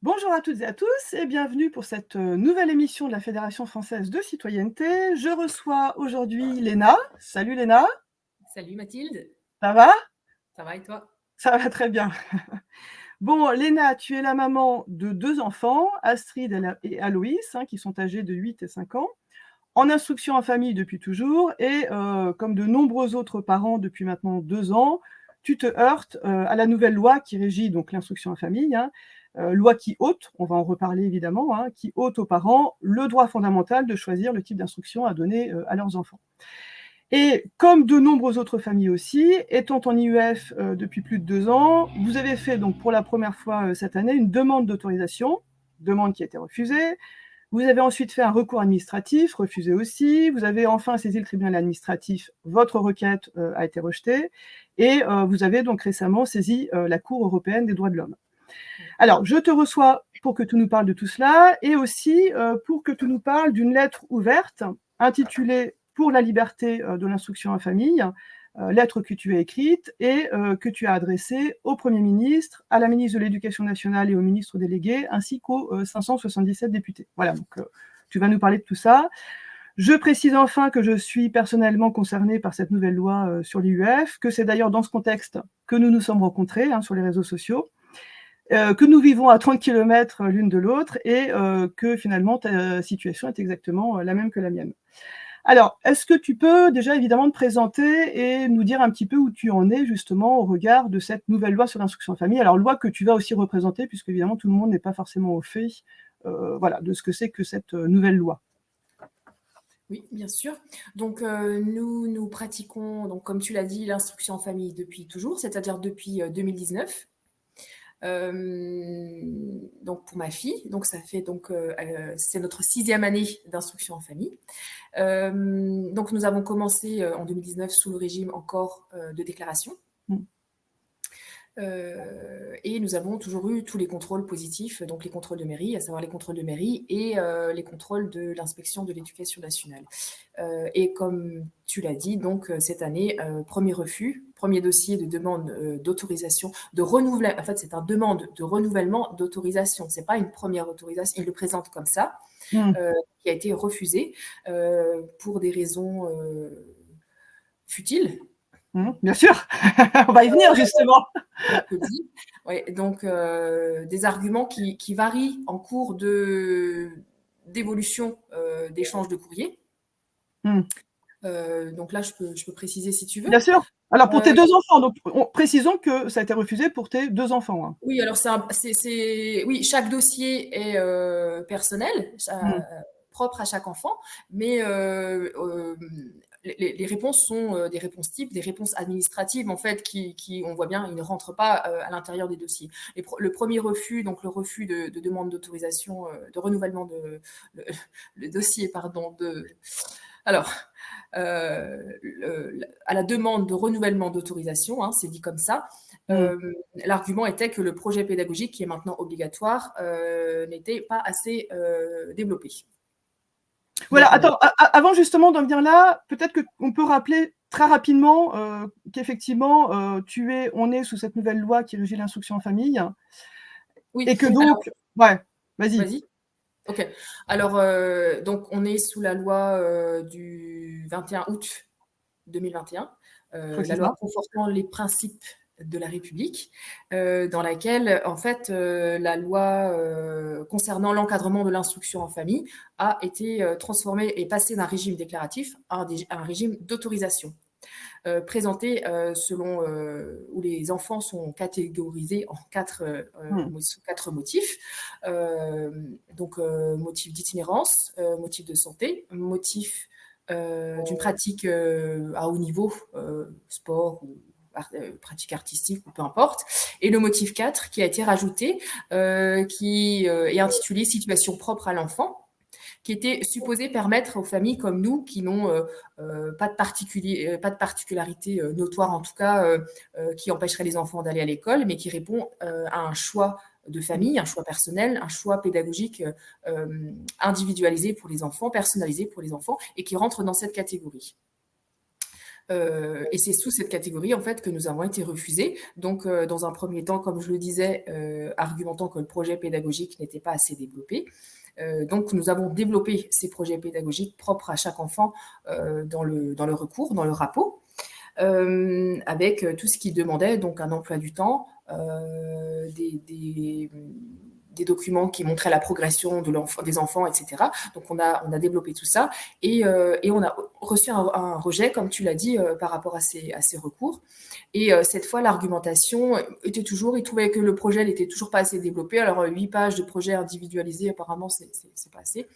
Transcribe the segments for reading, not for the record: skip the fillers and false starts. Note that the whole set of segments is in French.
Bonjour à toutes et à tous et bienvenue pour cette nouvelle émission de la Fédération française de citoyenneté. Je reçois aujourd'hui Léna. Salut Léna, Salut Mathilde, ça va? ça va et toi? Ça va très bien. Bon, Léna, tu es la maman de 2 enfants, Astrid et Aloïs, qui sont âgés de 8 et 5 ans, en instruction en famille depuis toujours et comme de nombreux autres parents depuis maintenant 2 ans, tu te heurtes, à la nouvelle loi qui régit donc l'instruction en famille, loi qui ôte, on va en reparler évidemment, qui ôte aux parents le droit fondamental de choisir le type d'instruction à donner, à leurs enfants. Et comme de nombreuses autres familles aussi, étant en IEF, depuis plus de 2 ans, vous avez fait donc pour la première fois, cette année, une demande d'autorisation, demande qui a été refusée. Vous avez ensuite fait un recours administratif, refusé aussi. Vous avez enfin saisi le tribunal administratif, votre requête, a été rejetée et vous avez donc récemment saisi, la Cour européenne des droits de l'homme. Alors, je te reçois pour que tu nous parles de tout cela et aussi, pour que tu nous parles d'une lettre ouverte intitulée «Pour la liberté, de l'instruction en famille», lettre que tu as écrite et que tu as adressée au Premier ministre, à la ministre de l'Éducation nationale et au ministre délégué, ainsi qu'aux, 577 députés. Voilà, donc tu vas nous parler de tout ça. Je précise enfin que je suis personnellement concernée par cette nouvelle loi, sur l'IEF, que c'est d'ailleurs dans ce contexte que nous nous sommes rencontrés, sur les réseaux sociaux, que nous vivons à 30 kilomètres l'une de l'autre et que finalement ta situation est exactement, la même que la mienne. Alors, est-ce que tu peux déjà évidemment te présenter et nous dire un petit peu où tu en es justement au regard de cette nouvelle loi sur l'instruction en famille? Alors loi que tu vas aussi représenter puisque évidemment tout le monde n'est pas forcément au fait, voilà, de ce que c'est que cette, nouvelle loi. Oui, bien sûr. Donc, nous pratiquons, donc, comme tu l'as dit, l'instruction en famille depuis toujours, c'est-à-dire depuis 2019. Donc, pour ma fille, donc ça fait donc, c'est notre 6e année d'instruction en famille. Donc, nous avons commencé en 2019 sous le régime encore de déclaration. Mmh. Et nous avons toujours eu tous les contrôles positifs, donc les contrôles de mairie, à savoir les contrôles de mairie et les contrôles de l'inspection de l'éducation nationale. Et comme tu l'as dit, donc cette année, premier refus, premier dossier de demande d'autorisation, de renouvellement. En fait, c'est une demande de renouvellement d'autorisation. C'est pas une première autorisation. Il le présente comme ça, Mmh. qui a été refusé pour des raisons futiles. Mmh. Bien sûr, on va y venir justement. On peut dire. Ouais, donc des arguments qui varient en cours d'évolution d'échange de courrier. Mmh. Donc là, je peux préciser si tu veux. Bien sûr. Alors pour tes Euh, 2 enfants, donc précisons que ça a été refusé pour tes 2 enfants, hein? oui, alors oui, chaque dossier est personnel, Mmh. propre à chaque enfant, mais les réponses sont des réponses types, des réponses administratives en fait, on voit bien, ils ne rentrent pas à l'intérieur des dossiers. Le premier refus, donc le refus de demande d'autorisation, de renouvellement le, le dossier, pardon, alors, à la demande de renouvellement d'autorisation, c'est dit comme ça. Mmh. L'argument était que le projet pédagogique, qui est maintenant obligatoire, n'était pas assez développé. Voilà, Donc, attends, avant justement d'en venir là, peut-être qu'on peut rappeler très rapidement, qu'effectivement, on est sous cette nouvelle loi qui régit l'instruction en famille oui, et que alors, donc ouais, vas-y. vas-y. OK. Alors, donc on est sous la loi du 21 août 2021, la loi Précise-moi. confortant les principes de la République, dans laquelle, en fait, la loi concernant l'encadrement de l'instruction en famille a été transformée et passée d'un régime déclaratif à un régime d'autorisation, présenté selon où les enfants sont catégorisés en Mmh. sous 4 motifs. Donc, motif d'itinérance, motif de santé, motif d'une pratique à haut niveau, sport ou pratique artistique ou peu importe. Et le motif 4 qui a été rajouté, qui est intitulé Situation propre à l'enfant, qui était supposé permettre aux familles comme nous, qui n'ont pas pas de particularité notoire, en tout cas, qui empêcherait les enfants d'aller à l'école, mais qui répond à un choix de Mmh. famille, un choix personnel, un choix pédagogique individualisé pour les enfants, personnalisé pour les enfants, et qui rentre dans cette catégorie. Et c'est sous cette catégorie, en fait, que nous avons été refusés. Donc, dans un premier temps, comme je le disais, argumentant que le projet pédagogique n'était pas assez développé. Donc, nous avons développé ces projets pédagogiques propres à chaque enfant dans le recours, dans le rapport, avec tout ce qui demandait donc un emploi du temps, des documents qui montraient la progression des enfants, etc. Donc, on a développé tout ça et on a reçu un rejet, comme tu l'as dit, par rapport à ces recours. Et cette fois, l'argumentation était toujours, ils trouvaient que le projet n'était toujours pas assez développé. Alors, 8 pages de projet individualisé, apparemment, c'est pas assez.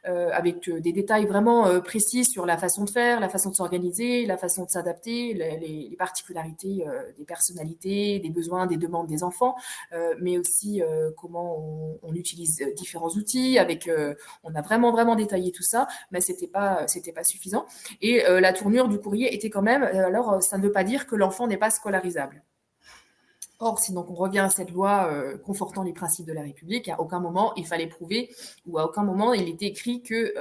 Avec des détails vraiment précis sur la façon de faire, la façon de s'organiser, la façon de s'adapter, les particularités des personnalités, des besoins, des demandes des enfants, mais aussi comment on utilise différents outils. On a vraiment détaillé tout ça, mais c'était pas suffisant. Et la tournure du courrier était quand même, alors ça ne veut pas dire que l'enfant n'est pas scolarisable. Or, si donc on revient à cette loi confortant les principes de la République, à aucun moment il fallait prouver, ou à aucun moment il était écrit que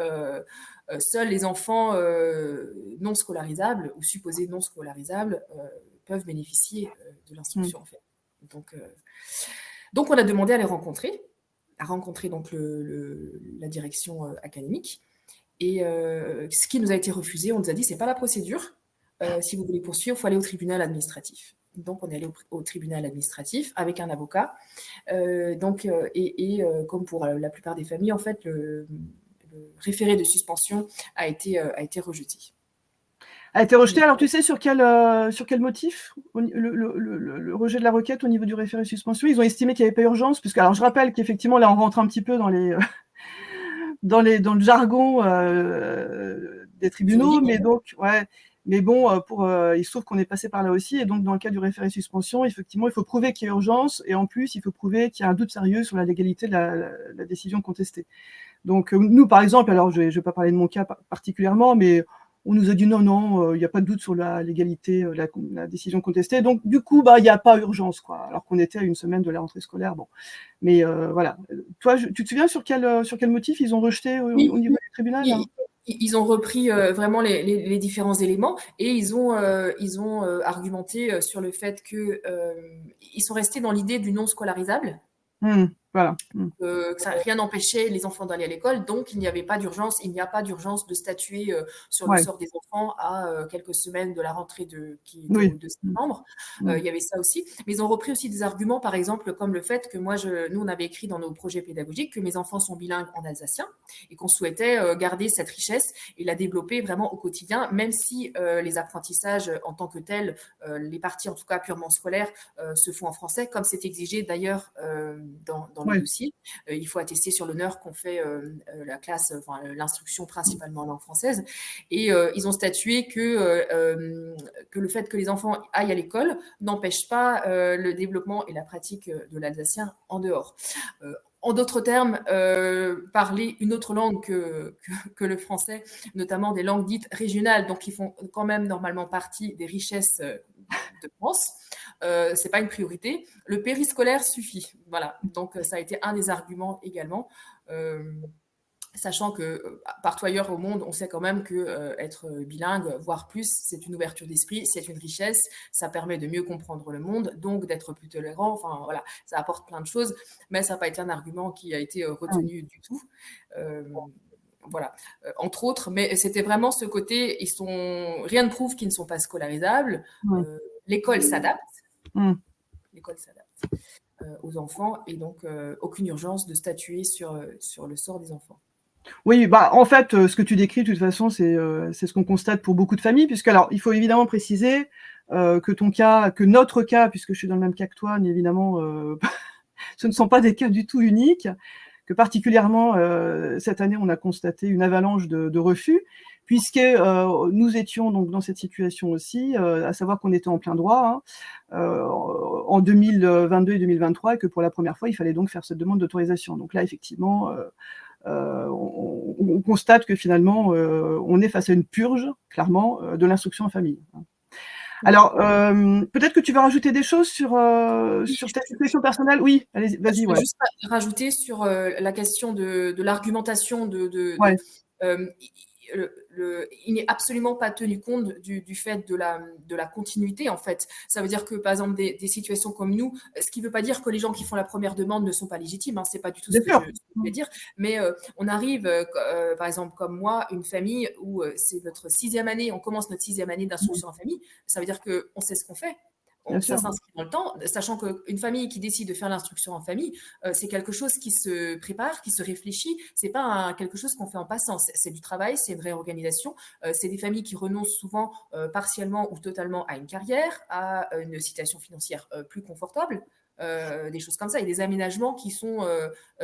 seuls les enfants non scolarisables ou supposés non scolarisables peuvent bénéficier de l'instruction, en fait. Donc, on a demandé à les rencontrer, donc la direction académique. Et ce qui nous a été refusé, on nous a dit, c'est pas la procédure. Si vous voulez poursuivre, il faut aller au tribunal administratif. Donc, on est allé au tribunal administratif avec un avocat. Comme pour la plupart des familles, en fait, le référé de suspension a été rejeté. A été rejeté. Alors, tu sais sur quel motif le rejet de la requête au niveau du référé de suspension? Ils ont estimé qu'il n'y avait pas urgence, puisque, alors, je rappelle qu'effectivement, là, on rentre un petit peu dans le jargon des tribunaux, mais donc, ouais. Mais bon, il se trouve qu'on est passé par là aussi, et donc dans le cas du référé suspension, effectivement, il faut prouver qu'il y a urgence, et en plus, il faut prouver qu'il y a un doute sérieux sur la légalité de la décision contestée. Donc, nous, par exemple, alors je vais pas parler de mon cas particulièrement, mais on nous a dit non, il n'y a pas de doute sur la légalité, la décision contestée. Donc, du coup, il n'y a pas urgence, quoi. Alors qu'on était à une semaine de la rentrée scolaire. Bon, mais voilà. Toi, tu te souviens sur quel motif ils ont rejeté au niveau du tribunal? Ils ont repris vraiment les différents éléments et ils ont argumenté sur le fait que ils sont restés dans l'idée du non scolarisable. Voilà. Rien n'empêchait les enfants d'aller à l'école, donc il n'y avait pas d'urgence, il n'y a pas d'urgence de statuer sur le sort des enfants à quelques semaines de la rentrée qui était au 2 septembre. Il y avait ça aussi. Mais ils ont repris aussi des arguments, par exemple, comme le fait que nous, on avait écrit dans nos projets pédagogiques que mes enfants sont bilingues en alsacien et qu'on souhaitait garder cette richesse et la développer vraiment au quotidien, même si les apprentissages en tant que tels, les parties en tout cas purement scolaires, se font en français, comme c'est exigé d'ailleurs dans le dossier. Il faut attester sur l'honneur qu'on fait la classe, l'instruction principalement en langue française. Et ils ont statué que le fait que les enfants aillent à l'école n'empêche pas le développement et la pratique de l'alsacien en dehors. En d'autres termes, parler une autre langue que le français, notamment des langues dites régionales, donc qui font quand même normalement partie des richesses de France, c'est pas une priorité. Le périscolaire suffit. Voilà. Donc, ça a été un des arguments également. Sachant que partout ailleurs au monde, on sait quand même que être bilingue, voire plus, c'est une ouverture d'esprit, c'est une richesse, ça permet de mieux comprendre le monde, donc d'être plus tolérant. Enfin, voilà, ça apporte plein de choses, mais ça n'a pas été un argument qui a été retenu du tout. Voilà, entre autres, mais c'était vraiment ce côté, rien ne prouve qu'ils ne sont pas scolarisables. L'école s'adapte. L'école s'adapte aux enfants et donc aucune urgence de statuer sur le sort des enfants. Oui, en fait, ce que tu décris, de toute façon, c'est ce qu'on constate pour beaucoup de familles, puisque, alors, il faut évidemment préciser que notre cas, puisque je suis dans le même cas que toi, mais évidemment, ce ne sont pas des cas du tout uniques, que particulièrement cette année, on a constaté une avalanche de refus, puisque nous étions donc dans cette situation aussi, à savoir qu'on était en plein droit en 2022 et 2023, et que pour la première fois, il fallait donc faire cette demande d'autorisation. Donc là, effectivement, on constate que finalement, on est face à une purge, clairement, de l'instruction en famille. Alors, peut-être que tu vas rajouter des choses sur ta situation personnelle. Oui, allez, vas-y. Je vais juste rajouter sur la question de l'argumentation il n'est absolument pas tenu compte du fait de la continuité, en fait. Ça veut dire que, par exemple, des situations comme nous, ce qui ne veut pas dire que les gens qui font la première demande ne sont pas légitimes, hein, c'est pas du tout ce Bien que je sûr. veux dire, mais on arrive, par exemple, comme moi, une famille où c'est notre 6e année, on commence notre 6e année d'instruction en famille, ça veut dire qu'on sait ce qu'on fait. Bien Ça sûr. s'inscrit dans le temps, sachant qu'une famille qui décide de faire l'instruction en famille, c'est quelque chose qui se prépare, qui se réfléchit. C'est pas quelque chose qu'on fait en passant. C'est du travail, c'est une réorganisation. C'est des familles qui renoncent souvent partiellement ou totalement à une carrière, à une situation financière plus confortable. Des choses comme ça, et des aménagements qui sont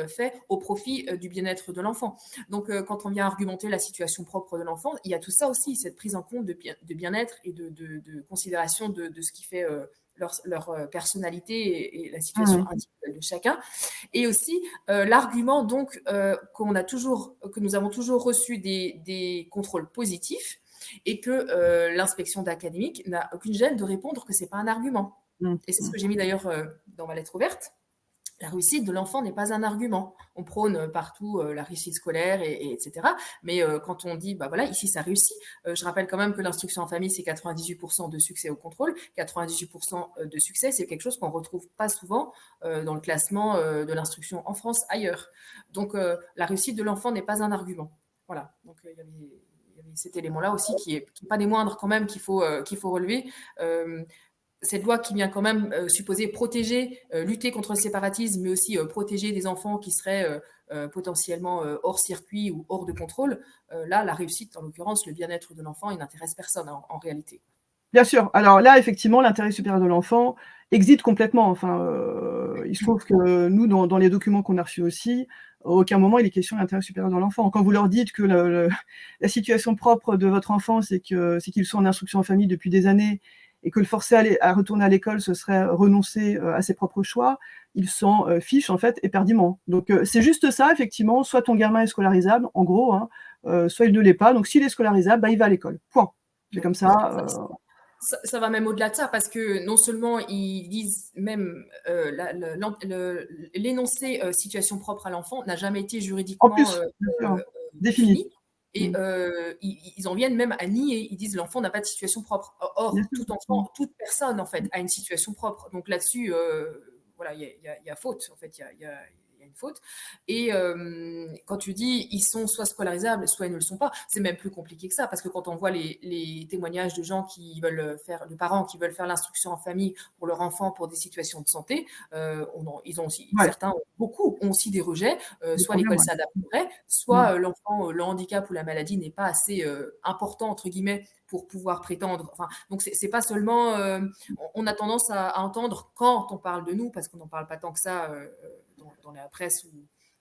faits au profit du bien-être de l'enfant. Donc, quand on vient argumenter la situation propre de l'enfant, il y a tout ça aussi, cette prise en compte de bien-être et de considération de ce qui fait leur personnalité et la situation individuelle de chacun. Et aussi l'argument donc que nous avons toujours reçu des contrôles positifs et que l'inspection d'académique n'a aucune gêne de répondre que c'est pas un argument. Et c'est ce que j'ai mis d'ailleurs dans ma lettre ouverte. La réussite de l'enfant n'est pas un argument. On prône partout la réussite scolaire, etc. Mais quand on dit, bah voilà, ici ça réussit, je rappelle quand même que l'instruction en famille, c'est 98% de succès au contrôle. 98% de succès, c'est quelque chose qu'on ne retrouve pas souvent dans le classement de l'instruction en France, ailleurs. Donc la réussite de l'enfant n'est pas un argument. Voilà. Donc il y avait cet élément-là aussi qui est pas des moindres quand même qu'il faut relever. Cette loi qui vient quand même supposer protéger, lutter contre le séparatisme, mais aussi protéger des enfants qui seraient potentiellement hors circuit ou hors de contrôle, là, la réussite, en l'occurrence, le bien-être de l'enfant, il n'intéresse personne en réalité. Bien sûr. Alors là, effectivement, l'intérêt supérieur de l'enfant existe complètement. Enfin, il se trouve que nous, dans les documents qu'on a reçus aussi, à aucun moment il est question d'intérêt supérieur de l'enfant. Quand vous leur dites que la situation propre de votre enfant, c'est qu'ils sont en instruction en famille depuis des années et que le forcer à retourner à l'école, ce serait renoncer à ses propres choix, ils s'en fichent en fait éperdument. Donc c'est juste ça, effectivement, soit ton gamin est scolarisable, en gros, hein, soit il ne l'est pas. Donc s'il est scolarisable, bah, il va à l'école. Point. C'est comme ça. Ça va même au-delà de ça, parce que non seulement ils disent même l'énoncé situation propre à l'enfant n'a jamais été En juridiquement plus, bien sûr, défini. défini, et ils en viennent même à nier, ils disent l'enfant n'a pas de situation propre. Bien Or, sûr. tout enfant, toute personne en fait a une situation propre. Donc là-dessus, voilà, il y a faute, en fait, il y a une faute. Et quand tu dis ils sont soit scolarisables, soit ils ne le sont pas, c'est même plus compliqué que ça, parce que quand on voit les témoignages de gens qui veulent faire, de parents qui veulent faire l'instruction en famille pour leur enfant pour des situations de santé, ils ont aussi, Ouais, certains, beaucoup ont aussi des rejets, des soit problèmes, l'école ouais. s'adapterait, soit l'enfant, le handicap ou la maladie n'est pas assez important, entre guillemets, pour pouvoir prétendre. Enfin, donc, c'est pas seulement. On a tendance à entendre, quand on parle de nous, parce qu'on n'en parle pas tant que ça dans la presse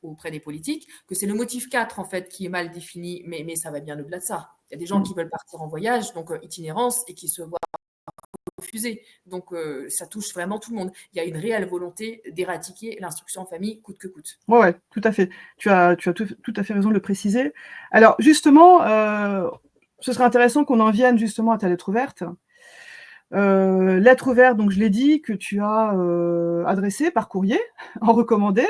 ou auprès des politiques, que c'est le motif 4, en fait, qui est mal défini, mais ça va bien au-delà de ça. Il y a des gens qui veulent partir en voyage, donc itinérance, et qui se voient refusés. Donc, ça touche vraiment tout le monde. Il y a une réelle volonté d'éradiquer l'instruction en famille coûte que coûte. Ouais, ouais, tout à fait. Tu as tout à fait raison de le préciser. Alors justement, ce serait intéressant qu'on en vienne justement à ta lettre ouverte. Lettre ouverte, donc je l'ai dit, que tu as, adressée par courrier, en recommandé,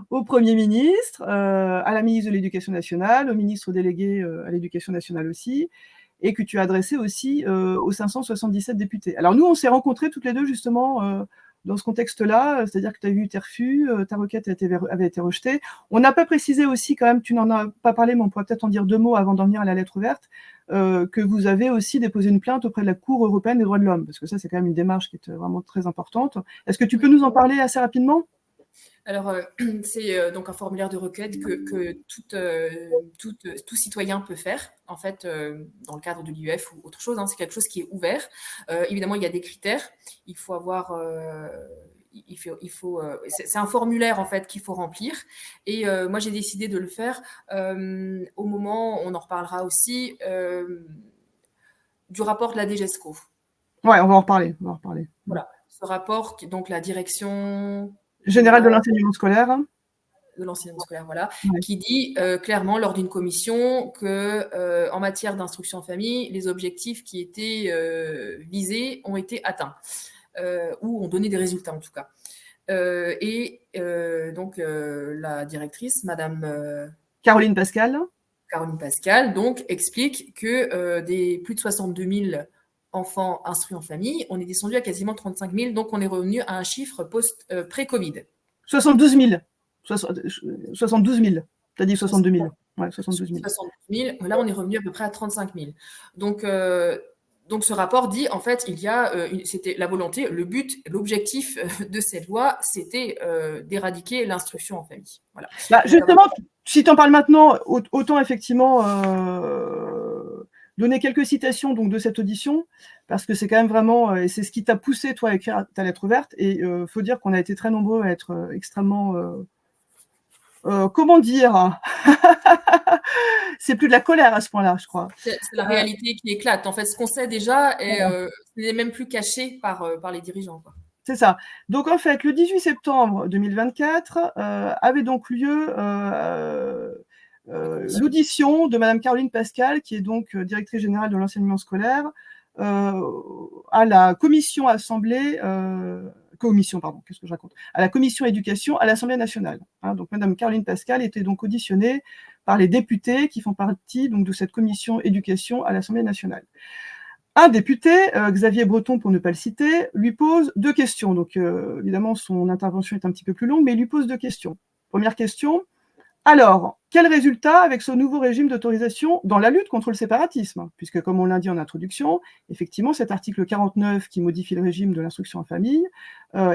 au Premier ministre, à la ministre de l'Éducation nationale, au ministre délégué, à l'Éducation nationale aussi, et que tu as adressée aussi, aux 577 députés. Alors nous, on s'est rencontrés toutes les 2 justement, dans ce contexte-là, c'est-à-dire que tu as eu tes refus, ta requête avait été rejetée. On n'a pas précisé aussi quand même, tu n'en as pas parlé, mais on pourrait peut-être en dire 2 mots avant d'en venir à la lettre ouverte, que vous avez aussi déposé une plainte auprès de la Cour européenne des droits de l'homme, parce que ça, c'est quand même une démarche qui est vraiment très importante. Est-ce que tu peux nous en parler assez rapidement? Alors, c'est donc un formulaire de requête que tout citoyen peut faire, en fait, dans le cadre de l'IEF ou autre chose, hein. C'est quelque chose qui est ouvert. Évidemment, il y a des critères. Il faut avoir, c'est un formulaire, en fait, qu'il faut remplir. Et moi, j'ai décidé de le faire au moment, on en reparlera aussi, du rapport de la DGESCO. Ouais, on va en reparler, on va en reparler. Voilà, ce rapport, donc la direction Générale de générale l'enseignement scolaire. de l'enseignement scolaire, voilà, Ouais. qui dit clairement lors d'une commission que en matière d'instruction en famille, les objectifs qui étaient visés ont été atteints ou ont donné des résultats en tout cas. Donc la directrice, Madame Caroline Pascal. Caroline Pascal, donc, explique que des plus de 62 000 enfants instruits en famille, on est descendu à quasiment 35 000, donc on est revenu à un chiffre pré-Covid. 72 000. 72 000. Tu as dit 62 000. Ouais, 72 000. 72 000. Là, on est revenu à peu près à 35 000. Donc ce rapport dit, en fait, c'était la volonté, le but, l'objectif de cette loi, c'était d'éradiquer l'instruction en famille. Voilà. Bah, justement, si tu en parles maintenant, autant effectivement donner quelques citations donc, de cette audition, parce que c'est quand même vraiment, et c'est ce qui t'a poussé, toi, à écrire ta lettre ouverte, et il faut dire qu'on a été très nombreux à être extrêmement... comment dire c'est plus de la colère à ce point-là, je crois. C'est la réalité qui éclate. En fait, ce qu'on sait déjà n'est même plus caché par les dirigeants, quoi. C'est ça. Donc, en fait, le 18 septembre 2024 avait donc lieu l'audition de Madame Caroline Pascal, qui est donc directrice générale de l'enseignement scolaire, à la commission à la commission éducation à l'Assemblée nationale. Donc, Madame Caroline Pascal était donc auditionnée par les députés qui font partie donc, de cette commission éducation à l'Assemblée nationale. Un député, Xavier Breton pour ne pas le citer, lui pose 2 questions. Donc évidemment, son intervention est un petit peu plus longue, mais il lui pose 2 questions. Première question, alors, quel résultat avec ce nouveau régime d'autorisation dans la lutte contre le séparatisme? Puisque comme on l'a dit en introduction, effectivement, cet article 49 qui modifie le régime de l'instruction en famille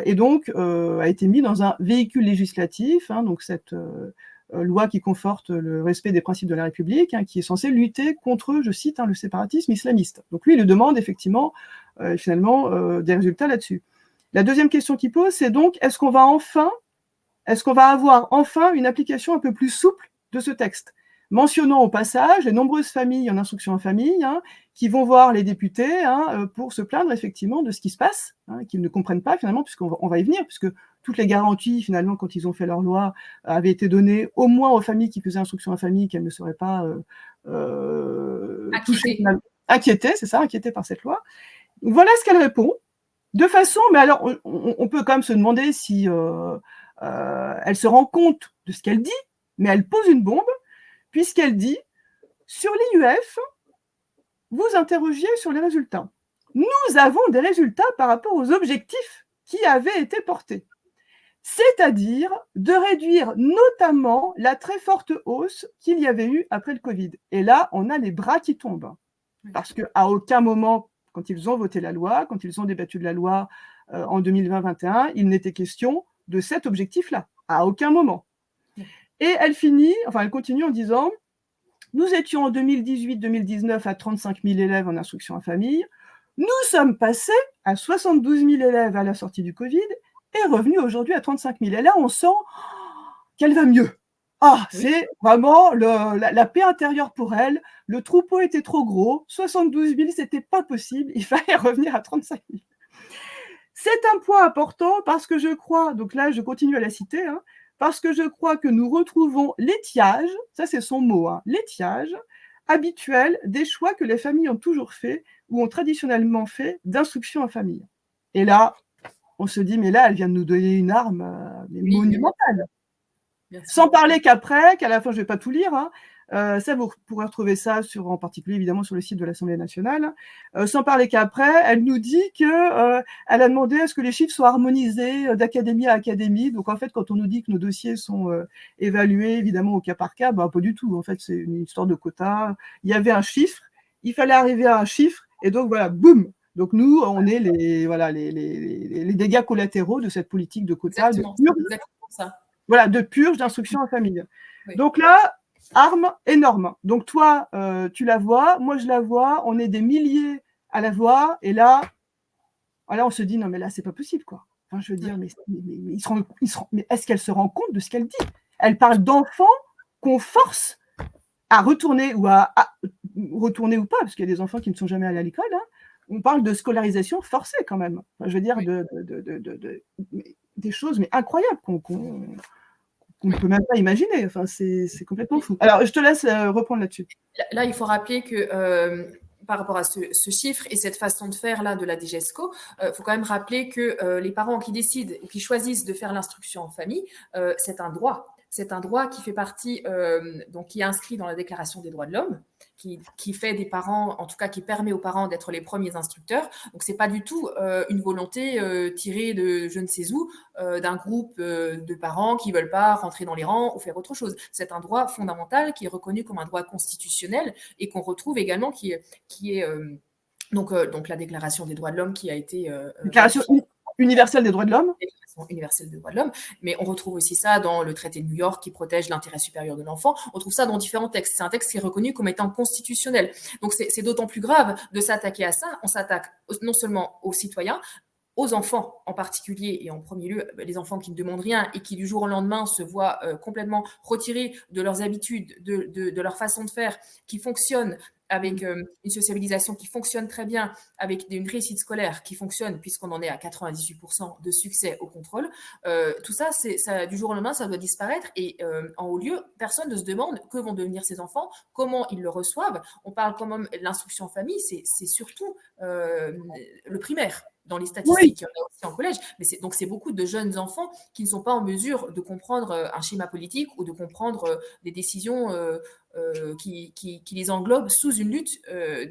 et donc a été mis dans un véhicule législatif, donc cette loi qui conforte le respect des principes de la République, qui est censée lutter contre, je cite, le séparatisme islamiste. Donc lui, il lui demande effectivement, finalement, des résultats là-dessus. La deuxième question qu'il pose, c'est donc, est-ce qu'on va avoir enfin une application un peu plus souple de ce texte, mentionnant au passage les nombreuses familles en instruction en famille qui vont voir les députés pour se plaindre effectivement de ce qui se passe, qu'ils ne comprennent pas finalement, puisqu'on va y venir, puisque toutes les garanties finalement quand ils ont fait leur loi avaient été données au moins aux familles qui faisaient instruction en famille, qu'elles ne seraient pas inquiétées par cette loi. Donc, voilà ce qu'elle répond, de façon, mais alors on peut quand même se demander si elle se rend compte de ce qu'elle dit, mais elle pose une bombe, puisqu'elle dit, sur l'IUF, vous interrogiez sur les résultats. Nous avons des résultats par rapport aux objectifs qui avaient été portés. C'est-à-dire de réduire notamment la très forte hausse qu'il y avait eu après le Covid. Et là, on a les bras qui tombent. Parce qu'à aucun moment, quand ils ont voté la loi, quand ils ont débattu de la loi en 2020-2021, il n'était question de cet objectif-là, à aucun moment. Et elle continue en disant, nous étions en 2018-2019 à 35 000 élèves en instruction en famille, nous sommes passés à 72 000 élèves à la sortie du Covid et revenus aujourd'hui à 35 000. Et là, on sent qu'elle va mieux. C'est vraiment la paix intérieure pour elle. Le troupeau était trop gros, 72 000, c'était pas possible, il fallait revenir à 35 000. C'est un point important parce que je crois, donc là je continue à la citer, parce que je crois que nous retrouvons l'étiage, ça c'est son mot, l'étiage habituel des choix que les familles ont toujours fait ou ont traditionnellement fait d'instruction en famille. Et là, on se dit, mais là, elle vient de nous donner une arme monumentale. Sans parler qu'à la fin, je ne vais pas tout lire, ça, vous pourrez retrouver ça en particulier, évidemment, sur le site de l'Assemblée nationale. Sans parler qu'après, elle nous dit qu'elle a demandé à ce que les chiffres soient harmonisés d'académie à académie. Donc, en fait, quand on nous dit que nos dossiers sont évalués, évidemment, au cas par cas, pas du tout. En fait, c'est une histoire de quota. Il y avait un chiffre, il fallait arriver à un chiffre, et donc, voilà, boum. Donc, nous, on est les dégâts collatéraux de cette politique de quota. Exactement ça. Voilà, de purge d'instruction en famille. Oui. Donc là, arme énorme. Donc toi, tu la vois, moi je la vois, on est des milliers à la voir, et là, on se dit, non mais là, c'est pas possible, quoi. Enfin, je veux dire, mais est-ce qu'elle se rend compte de ce qu'elle dit? Elle parle d'enfants qu'on force à retourner, ou à retourner ou pas, parce qu'il y a des enfants qui ne sont jamais allés à l'école, On parle de scolarisation forcée quand même. Enfin, je veux dire, des choses mais incroyables qu'on ne peut même pas imaginer. Enfin, c'est complètement fou. Alors, je te laisse reprendre là-dessus. Là, il faut rappeler que par rapport à ce chiffre et cette façon de faire là de la DGESCO, il faut quand même rappeler que les parents qui décident ou qui choisissent de faire l'instruction en famille, c'est un droit. C'est un droit qui fait partie, donc qui est inscrit dans la Déclaration des droits de l'homme, qui fait des parents, en tout cas qui permet aux parents d'être les premiers instructeurs. Donc c'est pas du tout une volonté tirée de je ne sais où, d'un groupe de parents qui veulent pas rentrer dans les rangs ou faire autre chose. C'est un droit fondamental qui est reconnu comme un droit constitutionnel et qu'on retrouve également qui est donc la Déclaration des droits de l'homme qui a été Déclaration ratifiée. universelle des droits de l'homme. Déclaration universelle des droits de l'homme, mais on retrouve aussi ça dans le traité de New York qui protège l'intérêt supérieur de l'enfant. On trouve ça dans différents textes. C'est un texte qui est reconnu comme étant constitutionnel. Donc c'est d'autant plus grave de s'attaquer à ça. On s'attaque non seulement aux citoyens, aux enfants en particulier, et en premier lieu, les enfants qui ne demandent rien et qui du jour au lendemain se voient complètement retirés de leurs habitudes, de leur façon de faire, qui fonctionnent avec une sociabilisation qui fonctionne très bien, avec une réussite scolaire qui fonctionne, puisqu'on en est à 98% de succès au contrôle. Tout ça, du jour au lendemain, ça doit disparaître. Et en haut lieu, personne ne se demande que vont devenir ces enfants, comment ils le reçoivent. On parle quand même de l'instruction en famille, c'est surtout le primaire. Dans les Oui, statistiques, il y en a aussi en collège, mais c'est beaucoup de jeunes enfants qui ne sont pas en mesure de comprendre un schéma politique ou de comprendre des décisions qui les englobent sous une lutte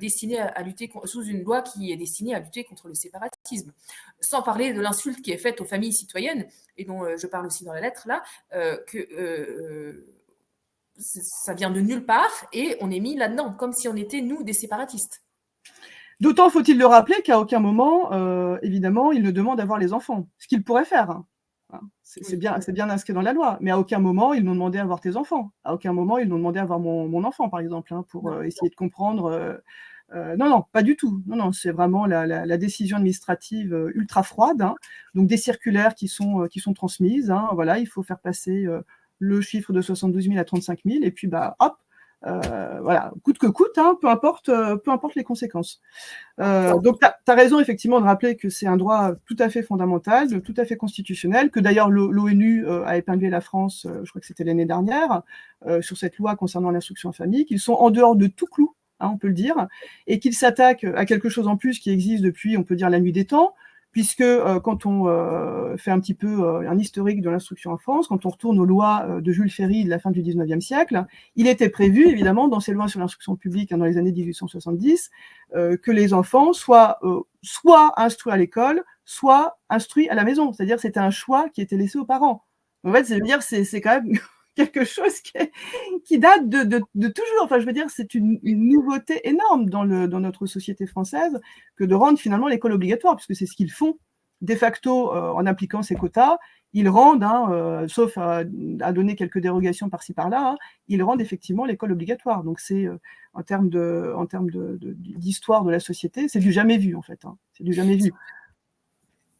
destinée à lutter sous une loi qui est destinée à lutter contre le séparatisme. Sans parler de l'insulte qui est faite aux familles citoyennes, et dont je parle aussi dans la lettre là, que ça vient de nulle part et on est mis là-dedans, comme si on était, nous, des séparatistes. d'autant faut-il le rappeler qu'à aucun moment, évidemment, il ne demande à voir les enfants. Ce qu'il pourrait faire, hein. C'est Oui. bien inscrit dans la loi, mais à aucun moment, ils n'ont demandé à voir tes enfants. À aucun moment, ils n'ont demandé à voir mon enfant, par exemple, hein, pour, Non. essayer de comprendre, non, non, pas du tout. Non, non, c'est vraiment la décision administrative, ultra froide, hein. Donc des circulaires qui sont transmises, hein, voilà, il faut faire passer, le chiffre de 72 000 à 35 000 et puis, bah, hop, voilà, coûte que coûte, hein, peu importe les conséquences. Donc tu as raison effectivement de rappeler que c'est un droit tout à fait fondamental, tout à fait constitutionnel, que d'ailleurs l'ONU a épinglé la France, je crois que c'était l'année dernière, sur cette loi concernant l'instruction en famille, qu'ils sont en dehors de tout clou, hein, on peut le dire, et qu'ils s'attaquent à quelque chose en plus qui existe depuis, on peut dire, la nuit des temps, puisque quand on fait un petit peu un historique de l'instruction en France, quand on retourne aux lois de Jules Ferry de la fin du 19e siècle, il était prévu, évidemment, dans ces lois sur l'instruction publique, hein, dans les années 1870, que les enfants soient soit instruits à l'école, soit instruits à la maison. C'est-à-dire que c'était un choix qui était laissé aux parents. En fait, c'est quand même quelque chose qui date de toujours. Enfin, je veux dire, c'est une nouveauté énorme dans notre société française que de rendre finalement l'école obligatoire, puisque c'est ce qu'ils font de facto en appliquant ces quotas. Ils rendent, hein, sauf à donner quelques dérogations par-ci par-là, hein, ils rendent effectivement l'école obligatoire. Donc c'est en termes d'histoire de la société, c'est du jamais vu en fait. Hein. C'est du jamais vu.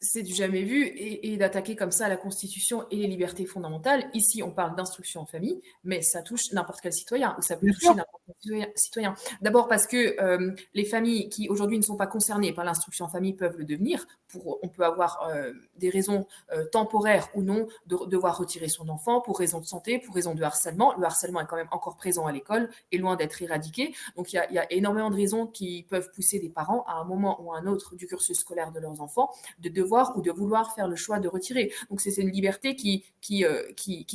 C'est du jamais vu et d'attaquer comme ça la Constitution et les libertés fondamentales. Ici, on parle d'instruction en famille, mais ça touche n'importe quel citoyen, ou ça peut Bien toucher sûr. n'importe quel citoyen. D'abord parce que les familles qui aujourd'hui ne sont pas concernées par l'instruction en famille peuvent le devenir. On peut avoir des raisons temporaires ou non de devoir retirer son enfant pour raison de santé, pour raison de harcèlement. Le harcèlement est quand même encore présent à l'école et loin d'être éradiqué. Donc il y a énormément de raisons qui peuvent pousser des parents à un moment ou à un autre du cursus scolaire de leurs enfants de devoir ou de vouloir faire le choix de retirer. Donc c'est une liberté qui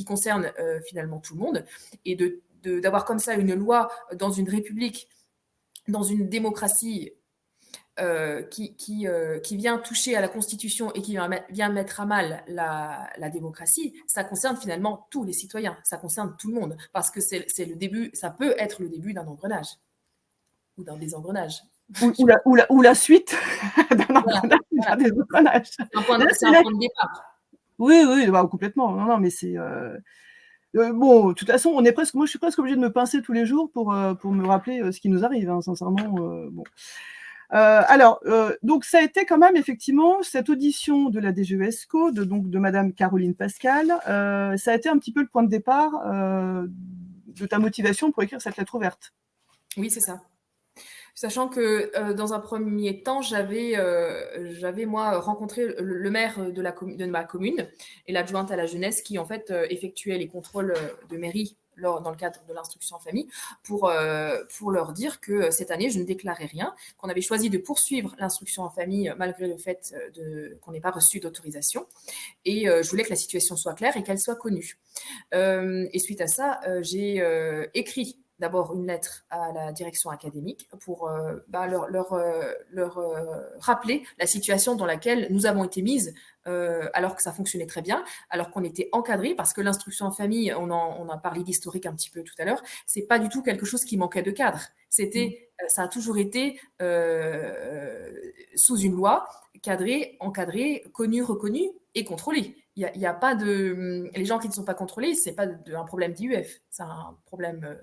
concerne finalement tout le monde. Et d'avoir comme ça une loi dans une république, dans une démocratie qui vient toucher à la Constitution et qui vient mettre à mal la démocratie, ça concerne finalement tous les citoyens, ça concerne tout le monde, parce que c'est le début, ça peut être le début d'un engrenage ou d'un désengrenage. Ou la suite d'un Voilà, engrenage, voilà. d'un désengrenage. C'est un point de départ. Oui, oui, bah, complètement. Non, non, mais c'est bon, de toute façon, moi, je suis presque obligée de me pincer tous les jours pour me rappeler ce qui nous arrive, hein, sincèrement. Bon. Alors, donc, ça a été quand même effectivement cette audition de la DGESCO, donc de Madame Caroline Pascal, ça a été un petit peu le point de départ de ta motivation pour écrire cette lettre ouverte. Oui, c'est ça. Sachant que dans un premier temps, j'avais moi rencontré le maire de ma commune et l'adjointe à la jeunesse qui en fait effectuait les contrôles de mairie dans le cadre de l'instruction en famille pour leur dire que cette année, je ne déclarais rien, qu'on avait choisi de poursuivre l'instruction en famille malgré le fait qu'on n'ait pas reçu d'autorisation. Et je voulais que la situation soit claire et qu'elle soit connue. Et suite à ça, j'ai écrit d'abord une lettre à la direction académique pour leur rappeler la situation dans laquelle nous avons été mises alors que ça fonctionnait très bien, alors qu'on était encadré, parce que l'instruction en famille, on a parlé d'historique un petit peu tout à l'heure, c'est pas du tout quelque chose qui manquait de cadre. Ça a toujours été sous une loi, cadré, encadré, connu, reconnu et contrôlé. Il y a pas de... Les gens qui ne sont pas contrôlés, c'est pas un problème d'IUF, c'est un problème...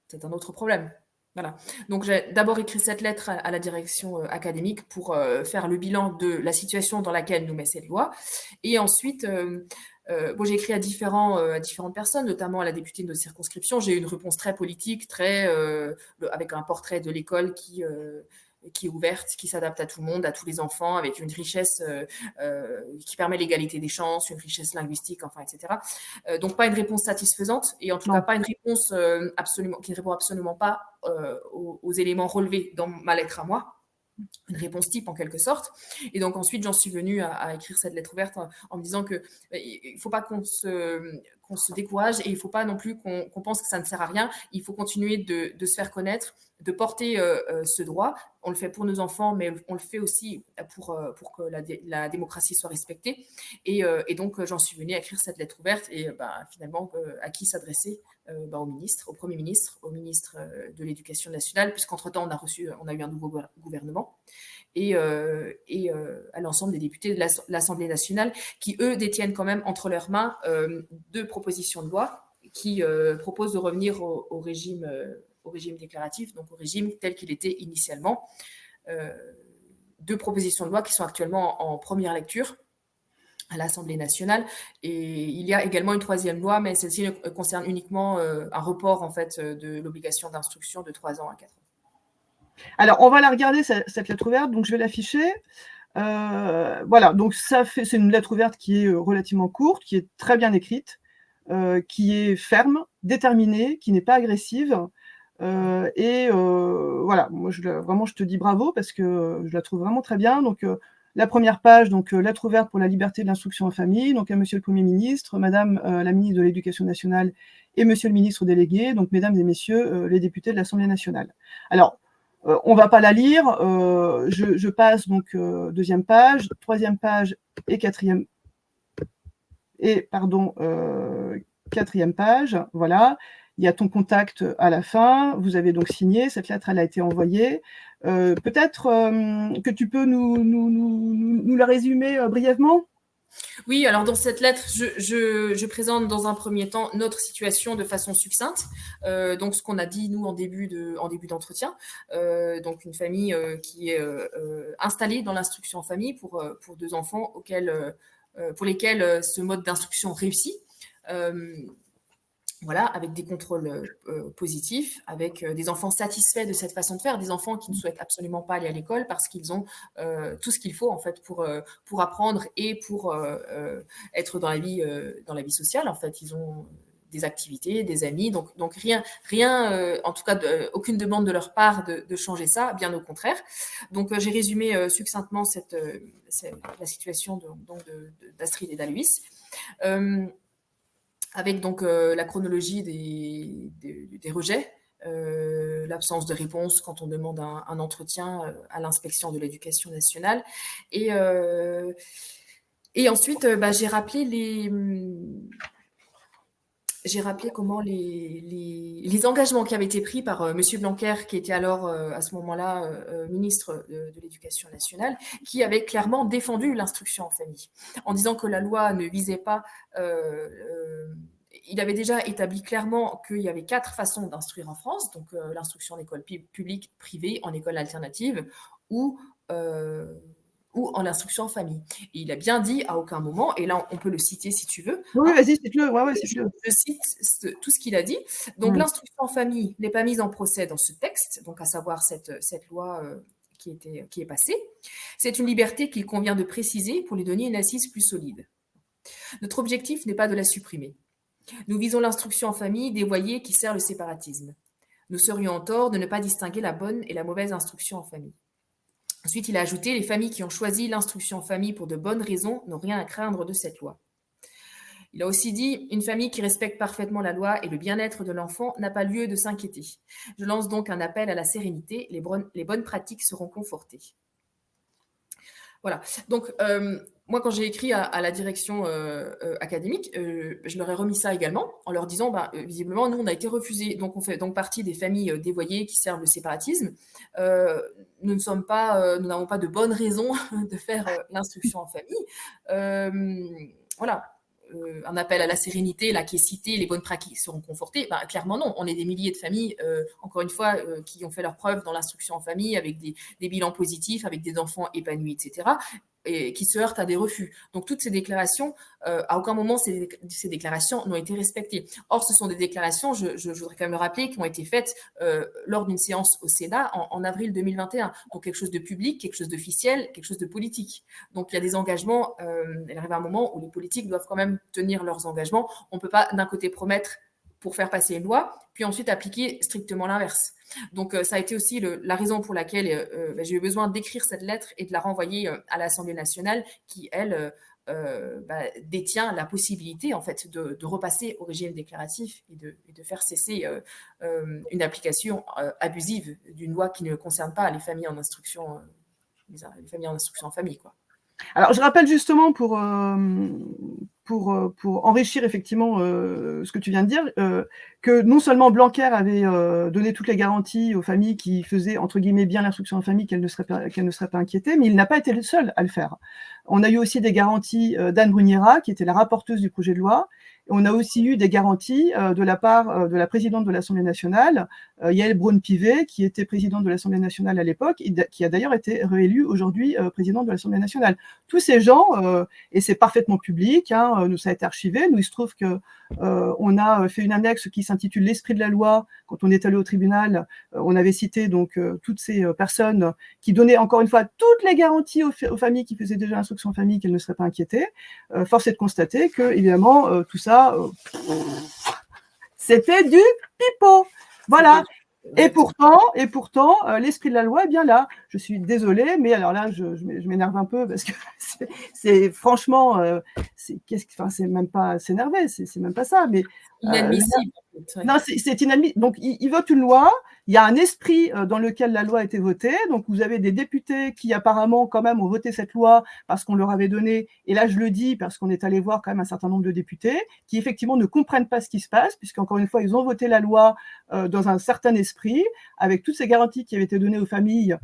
c'est un autre problème. Voilà. Donc j'ai d'abord écrit cette lettre à la direction académique pour faire le bilan de la situation dans laquelle nous met cette loi. Et ensuite, j'ai écrit à différentes personnes, notamment à la députée de notre circonscription. J'ai eu une réponse très politique, avec un portrait de l'école qui est ouverte, qui s'adapte à tout le monde, à tous les enfants, avec une richesse qui permet l'égalité des chances, une richesse linguistique, enfin, etc. Donc pas une réponse satisfaisante, et en tout cas pas une réponse qui ne répond absolument pas aux éléments relevés dans ma lettre à moi. Une réponse type en quelque sorte. Et donc ensuite, j'en suis venue à écrire cette lettre ouverte en me disant qu'il ne faut pas qu'on se décourage, et il ne faut pas non plus qu'on pense que ça ne sert à rien. Il faut continuer de se faire connaître, de porter ce droit. On le fait pour nos enfants, mais on le fait aussi pour que la démocratie soit respectée. Et donc, j'en suis venue à écrire cette lettre ouverte, et finalement, à qui s'adresser? Au ministre, au Premier ministre, au ministre de l'Éducation nationale, puisqu'entre-temps, on a eu un nouveau gouvernement, et à l'ensemble des députés de l'Assemblée nationale, qui, eux, détiennent quand même entre leurs mains deux propositions de loi qui proposent de revenir au régime déclaratif, donc au régime tel qu'il était initialement. Deux propositions de loi qui sont actuellement en première lecture à l'Assemblée nationale, et il y a également une troisième loi, mais celle-ci concerne uniquement un report en fait de l'obligation d'instruction de 3 ans à 4 ans. Alors, on va la regarder, cette lettre ouverte, donc je vais l'afficher. Voilà, donc c'est une lettre ouverte qui est relativement courte, qui est très bien écrite, qui est ferme, déterminée, qui n'est pas agressive. Voilà, moi vraiment je te dis bravo, parce que je la trouve vraiment très bien. Donc la première page, donc lettre ouverte pour la liberté de l'instruction en famille, donc à Monsieur le Premier ministre, Madame la ministre de l'Éducation nationale et Monsieur le ministre délégué, donc Mesdames et Messieurs les députés de l'Assemblée nationale. Alors, on va pas la lire, je passe donc deuxième page, troisième page et quatrième page, voilà. Il y a ton contact à la fin, vous avez donc signé, cette lettre elle a été envoyée. Peut-être que tu peux nous la résumer brièvement? Oui, alors dans cette lettre, je présente dans un premier temps notre situation de façon succincte. Donc ce qu'on a dit nous en début d'entretien. Donc une famille qui est installée dans l'instruction en famille pour 2 enfants pour lesquels ce mode d'instruction réussit. Voilà, avec des contrôles positifs, avec des enfants satisfaits de cette façon de faire, des enfants qui ne souhaitent absolument pas aller à l'école parce qu'ils ont tout ce qu'il faut en fait pour apprendre et pour être dans la vie sociale. En fait, ils ont des activités, des amis, donc rien, en tout cas, aucune demande de leur part de changer ça, bien au contraire. Donc j'ai résumé succinctement la situation d'Astrid et d'Aloïs. Avec donc la chronologie des rejets, l'absence de réponse quand on demande un entretien à l'inspection de l'éducation nationale. Et ensuite, j'ai rappelé comment les engagements qui avaient été pris par M. Blanquer, qui était alors à ce moment-là ministre de l'Éducation nationale, qui avait clairement défendu l'instruction en famille, en disant que la loi ne visait pas... il avait déjà établi clairement qu'il y avait 4 façons d'instruire en France, donc l'instruction en école publique, privée, en école alternative, ou en instruction en famille. Et il a bien dit à aucun moment, et là on peut le citer si tu veux. Oui, vas-y, cite-le. Ouais, cite-le. Je cite tout ce qu'il a dit. Donc l'instruction en famille n'est pas mise en procès dans ce texte, donc à savoir cette loi qui est passée. C'est une liberté qu'il convient de préciser pour lui donner une assise plus solide. Notre objectif n'est pas de la supprimer. Nous visons l'instruction en famille dévoyée qui sert le séparatisme. Nous serions en tort de ne pas distinguer la bonne et la mauvaise instruction en famille. Ensuite, il a ajouté: les familles qui ont choisi l'instruction en famille pour de bonnes raisons n'ont rien à craindre de cette loi. Il a aussi dit: une famille qui respecte parfaitement la loi et le bien-être de l'enfant n'a pas lieu de s'inquiéter. Je lance donc un appel à la sérénité. Les bonnes pratiques seront confortées. Voilà. Donc, moi, quand j'ai écrit à la direction académique, je leur ai remis ça également en leur disant, visiblement, nous, on a été refusés. Donc, on fait donc partie des familles dévoyées qui servent le séparatisme. Nous n'avons pas de bonnes raisons de faire l'instruction en famille. Voilà. Un appel à la sérénité, la quiécité, les bonnes pratiques seront confortées. Clairement non, on est des milliers de familles, encore une fois, qui ont fait leurs preuves dans l'instruction en famille, avec des bilans positifs, avec des enfants épanouis, etc., et qui se heurtent à des refus. Donc toutes ces déclarations, à aucun moment ces déclarations n'ont été respectées. Or, ce sont des déclarations, je voudrais quand même le rappeler, qui ont été faites lors d'une séance au Sénat en avril 2021. Donc quelque chose de public, quelque chose d'officiel, quelque chose de politique. Donc il y a des engagements, il arrive un moment où les politiques doivent quand même tenir leurs engagements. On ne peut pas d'un côté promettre pour faire passer une loi, puis ensuite appliquer strictement l'inverse. Donc ça a été aussi la raison pour laquelle j'ai eu besoin d'écrire cette lettre et de la renvoyer à l'Assemblée nationale qui, elle, détient la possibilité en fait de repasser au régime déclaratif et de faire cesser une application abusive d'une loi qui ne concerne pas les familles en instruction, les familles en instruction en famille, quoi. Alors, je rappelle justement pour enrichir effectivement ce que tu viens de dire, que non seulement Blanquer avait donné toutes les garanties aux familles qui faisaient entre guillemets bien l'instruction en famille, qu'elles ne seraient pas inquiétées, mais il n'a pas été le seul à le faire. On a eu aussi des garanties d'Anne Brugnera, qui était la rapporteuse du projet de loi. On a aussi eu des garanties de la part de la présidente de l'Assemblée nationale, Yael Braun-Pivet, qui était présidente de l'Assemblée nationale à l'époque, et qui a d'ailleurs été réélue aujourd'hui présidente de l'Assemblée nationale. Tous ces gens, et c'est parfaitement public, nous ça a été archivé, nous il se trouve que on a fait une annexe qui s'intitule L'esprit de la loi. Quand on est allé au tribunal, on avait cité donc toutes ces personnes qui donnaient encore une fois toutes les garanties aux familles qui faisaient déjà l'instruction en famille qu'elles ne seraient pas inquiétées. Force est de constater que évidemment tout ça, c'était du pipeau. Voilà. Et pourtant, l'esprit de la loi est bien là. Je suis désolée, mais alors là, je m'énerve un peu parce que c'est franchement, c'est même pas s'énerver, c'est même pas ça. Mais inadmissible. Non, c'est inadmissible. Donc, ils votent une loi. Il y a un esprit dans lequel la loi a été votée. Donc, vous avez des députés qui apparemment quand même ont voté cette loi parce qu'on leur avait donné, et là je le dis parce qu'on est allé voir quand même un certain nombre de députés, qui effectivement ne comprennent pas ce qui se passe, puisqu'encore une fois, ils ont voté la loi dans un certain esprit, avec toutes ces garanties qui avaient été données aux familles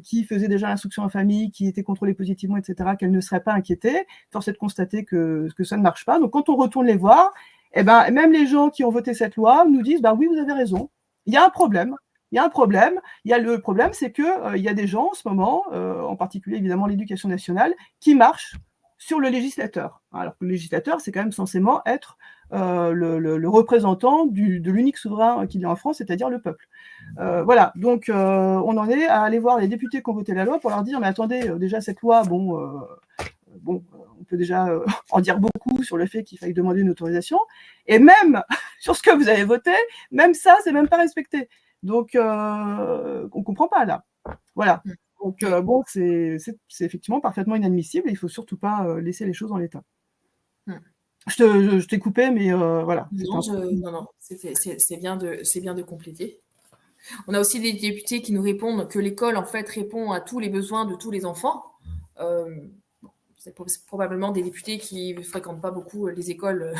qui faisaient déjà l'instruction en famille, qui étaient contrôlées positivement, etc., qu'elles ne seraient pas inquiétées. Force est de constater que ça ne marche pas. Donc, quand on retourne les voir, eh ben, même les gens qui ont voté cette loi nous disent oui, vous avez raison, il y a un problème. Il y a un problème. Le problème, c'est qu'il y a des gens en ce moment, en particulier évidemment l'éducation nationale, qui marchent sur le législateur. Alors que le législateur, c'est quand même censément être le représentant de l'unique souverain qu'il y a en France, c'est-à-dire le peuple. Voilà, donc on en est à aller voir les députés qui ont voté la loi pour leur dire, mais attendez, déjà cette loi, on peut déjà en dire beaucoup sur le fait qu'il faille demander une autorisation, et même sur ce que vous avez voté, même ça, c'est même pas respecté. Donc, on comprend pas là. Voilà. Donc, c'est effectivement parfaitement inadmissible, et il faut surtout pas laisser les choses en l'état. Je t'ai coupé, mais voilà. Non, c'est bien de compléter. On a aussi des députés qui nous répondent que l'école, en fait, répond à tous les besoins de tous les enfants. C'est probablement des députés qui ne fréquentent pas beaucoup les écoles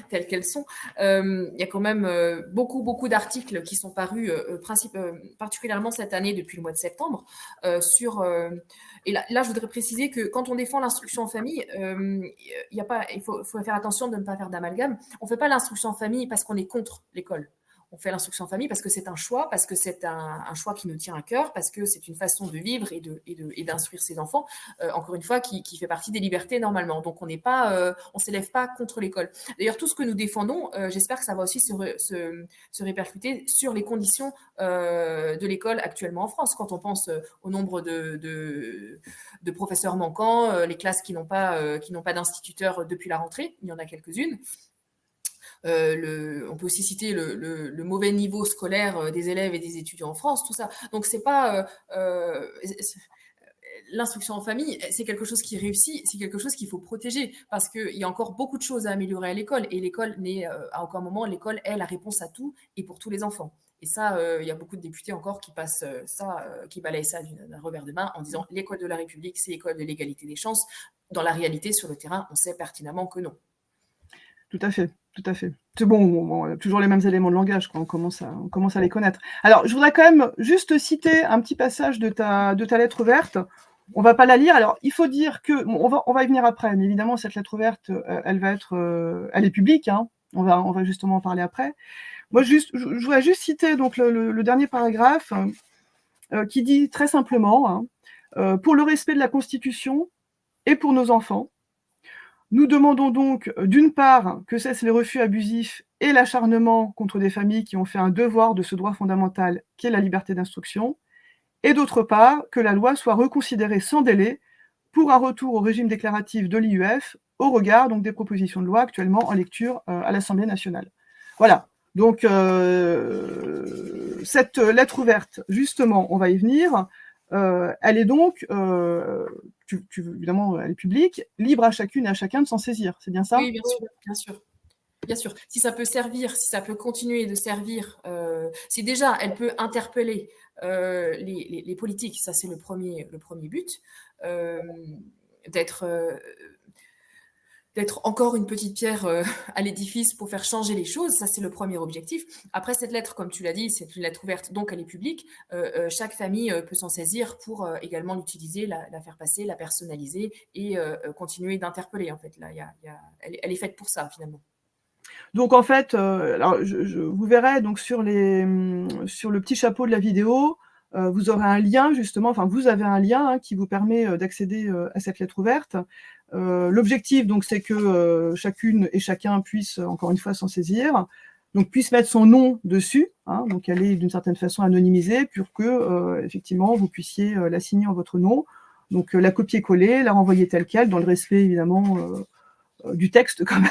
telles qu'elles sont. Il y a quand même beaucoup d'articles qui sont parus, particulièrement cette année, depuis le mois de septembre, et là, je voudrais préciser que quand on défend l'instruction en famille, il faut faire attention de ne pas faire d'amalgame. On ne fait pas l'instruction en famille parce qu'on est contre l'école. On fait l'instruction en famille parce que c'est un choix, parce que c'est un choix qui nous tient à cœur, parce que c'est une façon de vivre et d'instruire ses enfants, encore une fois, qui fait partie des libertés normalement. Donc, on s'élève pas contre l'école. D'ailleurs, tout ce que nous défendons, j'espère que ça va aussi se répercuter sur les conditions de l'école actuellement en France. Quand on pense au nombre de professeurs manquants, les classes qui n'ont pas d'instituteurs depuis la rentrée, il y en a quelques-unes. On peut aussi citer le mauvais niveau scolaire des élèves et des étudiants en France, tout ça. Donc c'est pas l'instruction en famille, c'est quelque chose qui réussit, c'est quelque chose qu'il faut protéger parce qu'il y a encore beaucoup de choses à améliorer à l'école et l'école n'est à aucun moment l'école est la réponse à tout et pour tous les enfants. Et ça, il y a beaucoup de députés encore qui passent qui balayent ça d'un revers de main en disant l'école de la République, c'est l'école de l'égalité des chances. Dans la réalité, sur le terrain, on sait pertinemment que non. Tout à fait, tout à fait. C'est bon, toujours les mêmes éléments de langage, quoi. On commence à les connaître. Alors, je voudrais quand même juste citer un petit passage de ta lettre ouverte. On va pas la lire. Alors, il faut dire que on va y venir après, mais évidemment cette lettre ouverte, elle est publique, hein. On va justement en parler après. Moi, je voudrais juste citer donc le dernier paragraphe qui dit très simplement, hein, pour le respect de la Constitution et pour nos enfants. Nous demandons donc, d'une part, que cessent les refus abusifs et l'acharnement contre des familles qui ont fait un devoir de ce droit fondamental qu'est la liberté d'instruction, et d'autre part, que la loi soit reconsidérée sans délai pour un retour au régime déclaratif de l'IUF au regard donc des propositions de loi actuellement en lecture à l'Assemblée nationale. Voilà. Donc, cette lettre ouverte, justement, on va y venir. Elle est donc, évidemment, elle est publique, libre à chacune et à chacun de s'en saisir. C'est bien ça? Oui, bien sûr, bien sûr. Bien sûr, si ça peut servir, si ça peut continuer de servir, si déjà elle peut interpeller les politiques, ça c'est le premier but, d'être d'être encore une petite pierre à l'édifice pour faire changer les choses, ça c'est le premier objectif. Après cette lettre, comme tu l'as dit, c'est une lettre ouverte, donc elle est publique. Chaque famille peut s'en saisir pour également l'utiliser, la faire passer, la personnaliser et continuer d'interpeller. En fait, là, elle est faite pour ça finalement. Donc en fait, alors vous verrez donc sur le petit chapeau de la vidéo, vous aurez un lien justement, enfin vous avez un lien qui vous permet d'accéder à cette lettre ouverte. L'objectif donc c'est que chacune et chacun puisse encore une fois s'en saisir, donc puisse mettre son nom dessus, hein, donc elle est d'une certaine façon anonymisée pour que effectivement vous puissiez la signer en votre nom, donc la copier-coller, la renvoyer telle quelle dans le respect évidemment du texte quand même.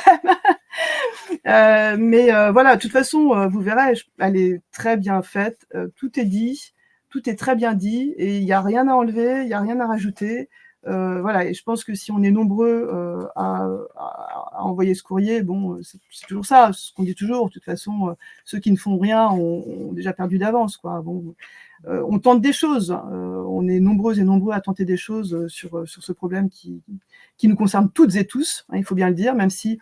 Mais voilà, de toute façon, vous verrez, elle est très bien faite, tout est dit, tout est très bien dit, et il n'y a rien à enlever, il n'y a rien à rajouter. Voilà, et je pense que si on est nombreux à envoyer ce courrier, bon, c'est toujours ça, ce qu'on dit toujours, de toute façon, ceux qui ne font rien ont déjà perdu d'avance, quoi. Bon, on tente des choses, on est nombreux et nombreux à tenter des choses sur ce problème qui nous concerne toutes et tous, hein, il faut bien le dire, même si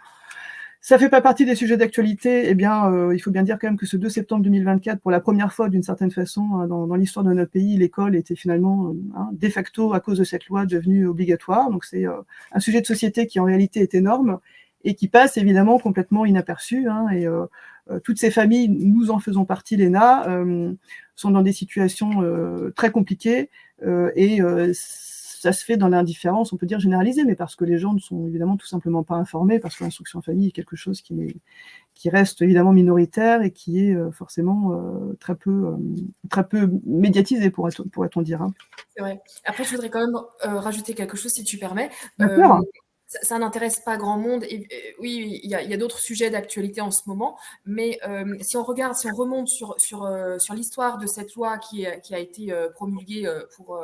ça fait pas partie des sujets d'actualité, eh bien, il faut bien dire quand même que ce 2 septembre 2024, pour la première fois, d'une certaine façon, dans l'histoire de notre pays, l'école était finalement, de facto, à cause de cette loi, devenue obligatoire. Donc c'est un sujet de société qui en réalité est énorme et qui passe évidemment complètement inaperçu. Et toutes ces familles, nous en faisons partie, Léna, sont dans des situations très compliquées et ça se fait dans l'indifférence, on peut dire généralisée, mais parce que les gens ne sont évidemment tout simplement pas informés, parce que l'instruction en famille est quelque chose qui reste évidemment minoritaire et qui est forcément très peu médiatisé, pourrait-on dire. Hein. C'est vrai. Après, je voudrais quand même rajouter quelque chose, si tu permets. D'accord. Ça n'intéresse pas grand monde. Et, oui, il y a d'autres sujets d'actualité en ce moment, mais si on remonte sur l'histoire de cette loi qui a été promulguée pour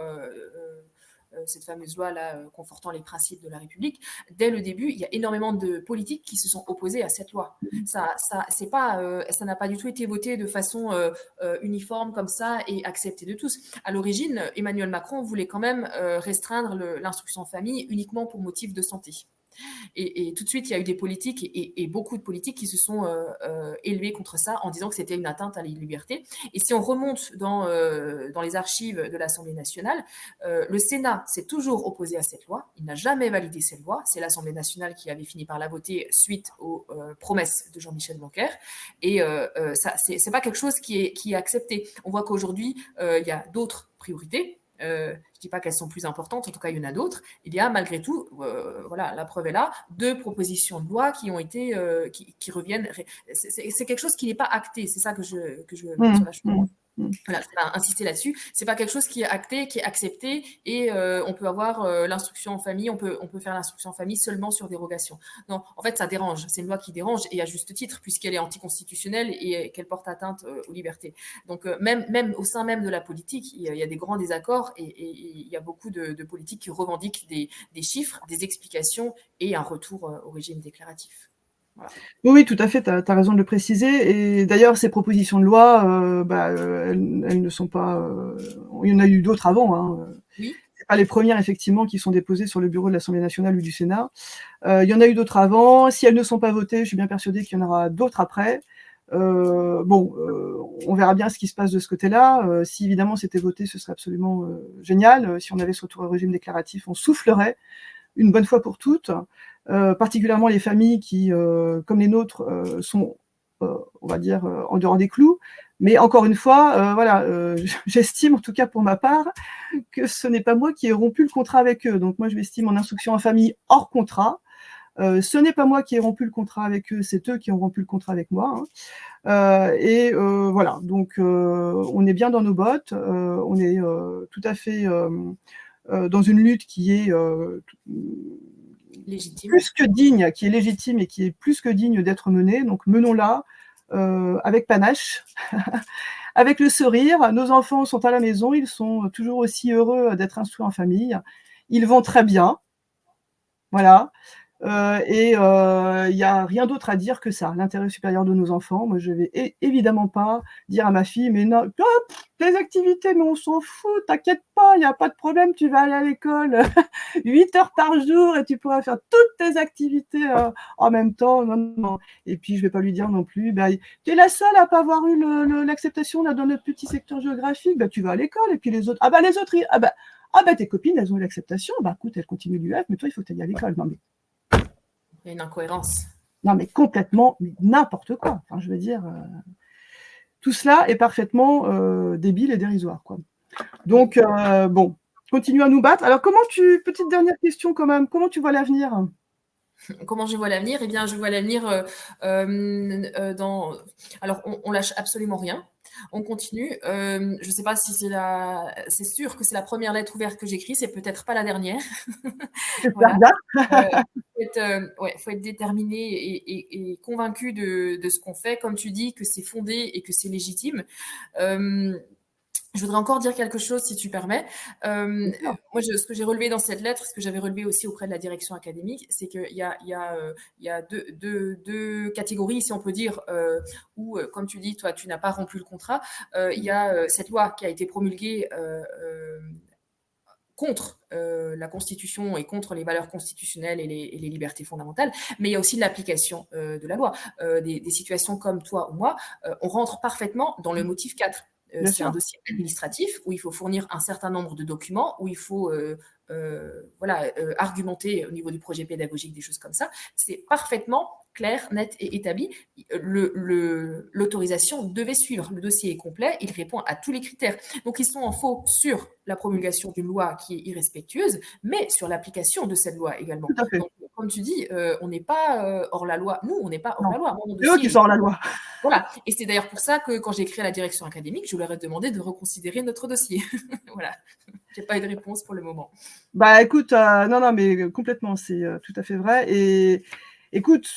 cette fameuse loi-là confortant les principes de la République, dès le début, il y a énormément de politiques qui se sont opposés à cette loi. Ça n'a pas du tout été voté de façon uniforme comme ça et accepté de tous. À l'origine, Emmanuel Macron voulait quand même restreindre l'instruction en famille uniquement pour motif de santé. Et tout de suite, il y a eu des politiques et beaucoup de politiques qui se sont élevés contre ça en disant que c'était une atteinte à la liberté. Et si on remonte dans les archives de l'Assemblée nationale, le Sénat s'est toujours opposé à cette loi. Il n'a jamais validé cette loi. C'est l'Assemblée nationale qui avait fini par la voter suite aux promesses de Jean-Michel Blanquer. Et ça, c'est pas quelque chose qui est accepté. On voit qu'aujourd'hui, il y a d'autres priorités. Je ne dis pas qu'elles sont plus importantes, en tout cas il y en a d'autres. Il y a malgré tout, voilà, la preuve est là, 2 propositions de loi qui ont été, qui reviennent. C'est quelque chose qui n'est pas acté, c'est ça que je veux mettre sur la chose. Voilà, ça va insister là-dessus. C'est pas quelque chose qui est acté, qui est accepté, et on peut avoir l'instruction en famille, on peut faire l'instruction en famille seulement sur dérogation. Non, en fait, ça dérange. C'est une loi qui dérange, et à juste titre, puisqu'elle est anticonstitutionnelle et qu'elle porte atteinte aux libertés. Donc, même au sein même de la politique, il y a des grands désaccords, et il y a beaucoup de politiques qui revendiquent des chiffres, des explications et un retour au régime déclaratif. Voilà. Oui, tout à fait, tu as raison de le préciser, et d'ailleurs ces propositions de loi, elles ne sont pas, il y en a eu d'autres avant, hein, Oui. c'est pas les premières effectivement qui sont déposées sur le bureau de l'Assemblée nationale ou du Sénat. Il y en a eu d'autres avant. Si elles ne sont pas votées, je suis bien persuadée qu'il y en aura d'autres après. On verra bien ce qui se passe de ce côté-là. Si évidemment c'était voté, ce serait absolument génial. Si on avait ce retour au régime déclaratif, on soufflerait une bonne fois pour toutes, particulièrement les familles qui, comme les nôtres, sont, on va dire, en dehors des clous. Mais encore une fois, voilà, j'estime, en tout cas pour ma part, que ce n'est pas moi qui ai rompu le contrat avec eux. Donc moi, je m'estime en instruction en famille hors contrat. Ce n'est pas moi qui ai rompu le contrat avec eux, c'est eux qui ont rompu le contrat avec moi. Voilà, donc on est bien dans nos bottes, on est tout à fait dans une lutte qui est Légitime. Plus que digne, qui est légitime et qui est plus que digne d'être menée. Donc menons-la avec panache, avec le sourire. Nos enfants sont à la maison, ils sont toujours aussi heureux d'être instruits en famille. Ils vont très bien, voilà. Il n'y a rien d'autre à dire que ça, l'intérêt supérieur de nos enfants. Moi, je vais évidemment pas dire à ma fille, mais non, tes activités, mais on s'en fout, t'inquiète pas, il n'y a pas de problème, tu vas aller à l'école 8 heures par jour et tu pourras faire toutes tes activités en même temps. Non, non. Et puis, je vais pas lui dire non plus, tu es la seule à pas avoir eu l'acceptation dans notre petit secteur géographique, tu vas à l'école, et puis les autres, les autres, tes copines, elles ont eu l'acceptation, écoute, elles continuent l'UF, mais toi, il faut que tu ailles à l'école. Non, mais il y a une incohérence. Non, mais complètement, mais n'importe quoi. Enfin, je veux dire, tout cela est parfaitement débile et dérisoire, quoi. Donc, bon, continue à nous battre. Alors, petite dernière question quand même, comment tu vois l'avenir ? Comment je vois l'avenir ? Eh bien, je vois l'avenir dans... Alors, on lâche absolument rien. On continue. Je ne sais pas si c'est sûr que c'est la première lettre ouverte que j'écris, c'est peut-être pas la dernière. Voilà. Faut être déterminé et convaincu de ce qu'on fait. Comme tu dis, que c'est fondé et que c'est légitime. Je voudrais encore dire quelque chose, si tu permets. Moi, ce que j'ai relevé dans cette lettre, ce que j'avais relevé aussi auprès de la direction académique, c'est qu'il y a deux catégories, si on peut dire, où, comme tu dis, toi, tu n'as pas rompu le contrat. Il y a cette loi qui a été promulguée contre la Constitution et contre les valeurs constitutionnelles et les libertés fondamentales, mais il y a aussi l'application de la loi. Des situations comme toi ou moi, on rentre parfaitement dans le motif 4. C'est un dossier administratif où il faut fournir un certain nombre de documents, où il faut argumenter au niveau du projet pédagogique, des choses comme ça. C'est parfaitement clair, net et établi. L'autorisation devait suivre. Le dossier est complet, il répond à tous les critères. Donc, ils sont en faux sur la promulgation d'une loi qui est irrespectueuse, mais sur l'application de cette loi également. Tout à fait. Donc, comme tu dis, on n'est pas hors la loi. Nous, on n'est pas hors la loi. C'est eux qui sont hors la loi. Voilà. Et c'est d'ailleurs pour ça que quand j'ai écrit à la direction académique, je leur ai demandé de reconsidérer notre dossier. Voilà. J'ai pas eu de réponse pour le moment. Écoute, non, mais complètement, c'est tout à fait vrai. Et écoute,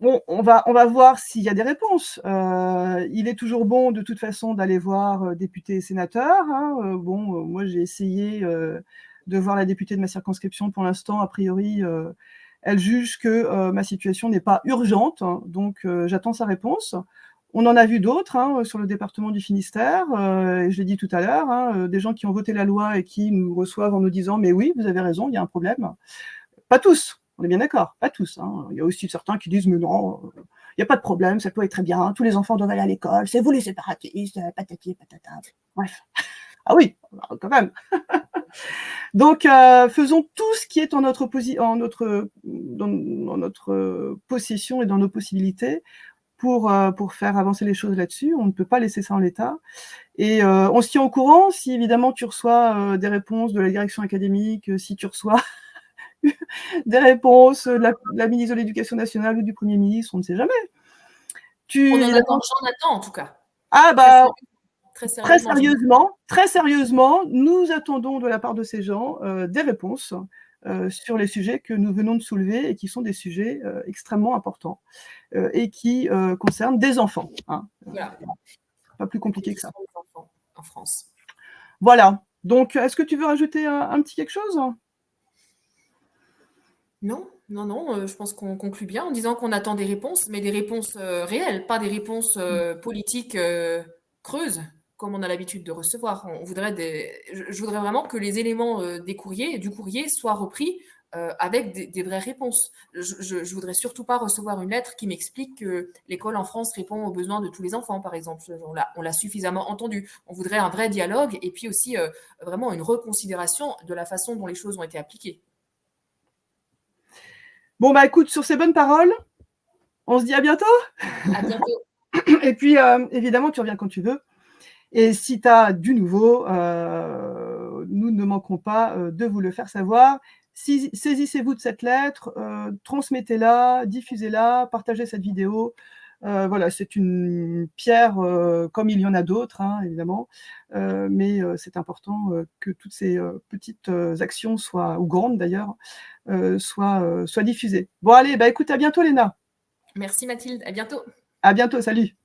on va voir s'il y a des réponses. Il est toujours bon, de toute façon, d'aller voir députés et sénateurs. Hein. Moi, j'ai essayé de voir la députée de ma circonscription. Pour l'instant, a priori, elle juge que ma situation n'est pas urgente. Hein, donc, j'attends sa réponse. On en a vu d'autres sur le département du Finistère, et je l'ai dit tout à l'heure, des gens qui ont voté la loi et qui nous reçoivent en nous disant « mais oui, vous avez raison, il y a un problème ». Pas tous, on est bien d'accord, pas tous. Il y a aussi certains qui disent « mais non, il n'y a pas de problème, cette loi est très bien, tous les enfants doivent aller à l'école, c'est vous les séparatistes, patati patata ». Bref. Ah oui, quand même. Donc, faisons tout ce qui est dans notre possession et dans nos possibilités pour faire avancer les choses là-dessus. On ne peut pas laisser ça en l'état. Et on se tient au courant si, évidemment, tu reçois des réponses de la direction académique, si tu reçois des réponses de la ministre de l'Éducation nationale ou du Premier ministre, on ne sait jamais. J'en attends en tout cas. Ah Très sérieusement, nous attendons de la part de ces gens des réponses sur les sujets que nous venons de soulever et qui sont des sujets extrêmement importants et qui concernent des enfants. Hein. Voilà. Pas plus compliqué que ça. Les enfants en France. Voilà. Donc, est-ce que tu veux rajouter un petit quelque chose ? Non, je pense qu'on conclut bien en disant qu'on attend des réponses, mais des réponses réelles, pas des réponses politiques creuses, comme on a l'habitude de recevoir. Je voudrais vraiment que les éléments du courrier soient repris avec des vraies réponses. Je voudrais surtout pas recevoir une lettre qui m'explique que l'école en France répond aux besoins de tous les enfants, par exemple. On l'a suffisamment entendu. On voudrait un vrai dialogue et puis aussi vraiment une reconsidération de la façon dont les choses ont été appliquées. Bon, bah écoute, sur ces bonnes paroles, on se dit à bientôt. À bientôt. Et puis, évidemment, tu reviens quand tu veux. Et si tu as du nouveau, nous ne manquerons pas de vous le faire savoir. Saisissez-vous de cette lettre, transmettez-la, diffusez-la, partagez cette vidéo. Voilà, c'est une pierre comme il y en a d'autres, hein, évidemment, mais c'est important que toutes ces petites actions soient, ou grandes d'ailleurs, soient diffusées. Bon allez, bah écoute, à bientôt Léna. Merci Mathilde, à bientôt. À bientôt, salut.